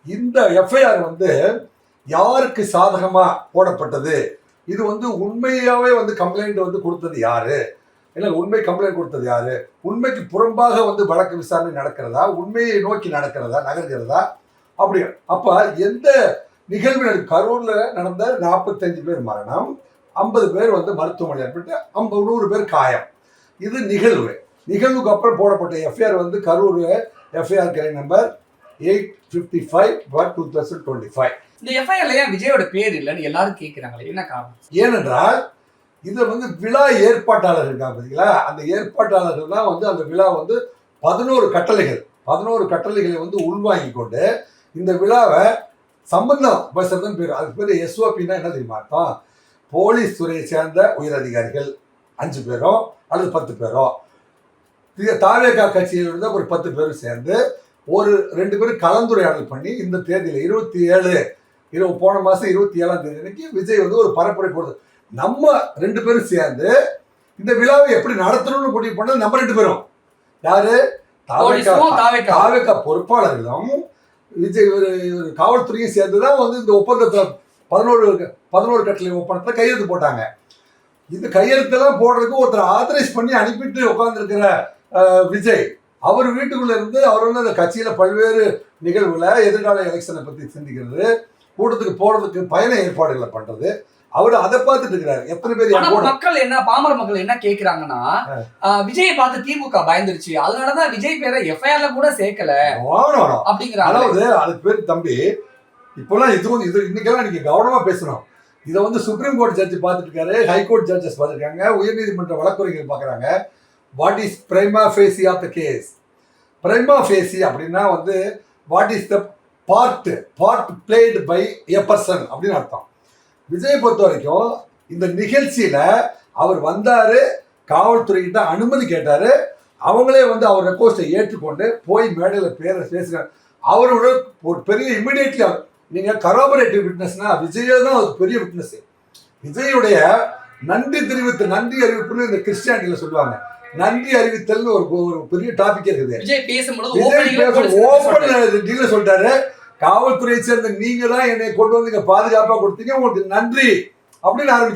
இந்த எஃப்ஐஆர் வந்து யாருக்கு சாதகமா போடப்பட்டது, இது வந்து உண்மையாவே வந்து கம்ப்ளைண்ட் வந்து கொடுத்தது யாரு, இல்லை உண்மை கம்ப்ளைண்ட் கொடுத்தது யாரு, உண்மைக்கு புறம்பாக வந்து வழக்கு விசாரணை நடக்கிறதா, உண்மையை நோக்கி நகர்கிறதா அப்படி. அப்ப எந்த நிகழ்வு கரூர்ல நடந்த 45 பேர் மரணம், 50 பேர் வந்து மருத்துவமனை ஏற்பட்டு 100 பேர் காயம். இது நிகழ்வுக்கு அப்புறம் போடப்பட்ட எஃப்ஐஆர் வந்து கரூர் எஃப்ஐஆர் கிளை நம்பர் 855/2025. இந்த எஃப்ஐஆர்ல ஏன் விஜயோட பேர் இல்லைன்னு எல்லாரும் கேட்கிறாங்களே, என்ன காரணம்? ஏனென்றால் இதை வந்து விழா ஏற்பாட்டாளர்கள் இருக்காங்க பார்த்தீங்களா, அந்த ஏற்பாட்டாளர்கள் தான் வந்து அந்த விழா வந்து 11 கட்டளைகளை வந்து உள்வாங்கி கொண்டு இந்த விழாவை சம்பந்தம் பேசுறதுன்னு பேர். அதுக்கு பேர் எஸ்ஓபின்னா என்ன தெரியுமா அர்த்தம்? போலீஸ் துறையை சேர்ந்த உயர் அதிகாரிகள் 5 பேரோ அல்லது 10 பேரோ, தாவேகா கட்சியில் இருந்த ஒரு 10 பேரும் சேர்ந்து ஒரு 2 பேரும் கலந்துரையாடல் பண்ணி இந்த தேதியில் 27 போன மாதம் 27ஆம் தேதி அன்னைக்கு விஜய் வந்து ஒரு பரப்புரை கொடுத்து நம்ம 2 பேரும் சேர்ந்து இந்த விழாவை எப்படி நடத்தணும்னு முடிவு பண்ணது நம்ம 2 பேரும். யாரு? தாவேகா பொறுப்பாளர்களும் விஜய் காவல்துறையும் சேர்ந்துதான் வந்து இந்த ஒப்பந்தத்தை 11 கட்டளை ஒப்பந்தத்தை கையெழுத்து போட்டாங்க. இந்த கையெழுத்தெல்லாம் போடுறதுக்கு ஒருத்தர் ஆதரைஸ் பண்ணி அனுப்பிட்டு உட்கார்ந்துருக்கிற விஜய், அவர் வீட்டுக்குள்ள இருந்து அவர் வந்து அந்த கட்சியில பல்வேறு நிகழ்வுல எதிர்கால எலெக்ஷனை பத்தி சிந்திக்கிறது, கூட்டத்துக்கு போறதுக்கு பயண ஏற்பாடுகளை பண்றது, அவரு அதை பார்த்துட்டு இருக்கிறாரு. எத்தனை பேர் மக்கள் என்ன, பாமர மக்கள் என்ன கேக்குறாங்கன்னா, விஜயை பார்த்து திமுக பயந்துருச்சு, அதனாலதான் விஜய் பேரை எஃப்ஐஆர்ல கூட சேர்க்கல அப்படிங்கிறாங்க. அதாவது அதுக்கு பேர் தம்பி, இப்பெல்லாம் இது இன்னைக்கெல்லாம் நீங்க கவனமா பேசணும். இதை வந்து சுப்ரீம் கோர்ட் ஜட்ஜ் பார்த்துட்டு இருக்காரு, ஹைகோர்ட் ஜட்ஜஸ் பார்த்துருக்காங்க, உயர்நீதிமன்ற வழக்குரைகள் பார்க்குறாங்க. What is prima facie of the case? Prima facie அப்படின்னா வந்து what is the part played by a person அப்படின்னு அர்த்தம். விஜயை பொறுத்த வரைக்கும் இந்த நிகழ்ச்சியில அவர் வந்தாரு, காவல்துறைகிட்ட அனுமதி கேட்டாரு, அவங்களே வந்து அவர் ரெக்வஸ்ட்டை ஏற்றுக்கொண்டு போய் மேடையில் பேசுறாரு. அவரோட ஒரு பெரிய இமிடியேட்லி நீங்க கராபரேட்டிவ் விட்னஸ்னா விஜயே தான் ஒரு பெரிய விட்னஸ். விஜயுடைய நன்றி அறிவிப்புன்னு இந்த கிறிஸ்டியானிட்டியில சொல்லுவாங்க. நன்றி அறிவித்தல்னு ஒரு பெரிய டாபிக் இருக்குது. விஜய் பேசும்போது சொல்லிட்டாரு, காவல்துறையை சேர்ந்த நீங்க தான் என்னை கொண்டு வந்து பாதுகாப்பா கொடுத்தீங்க, உங்களுக்கு நன்றி அப்படின்னு ஆரம்பிச்சு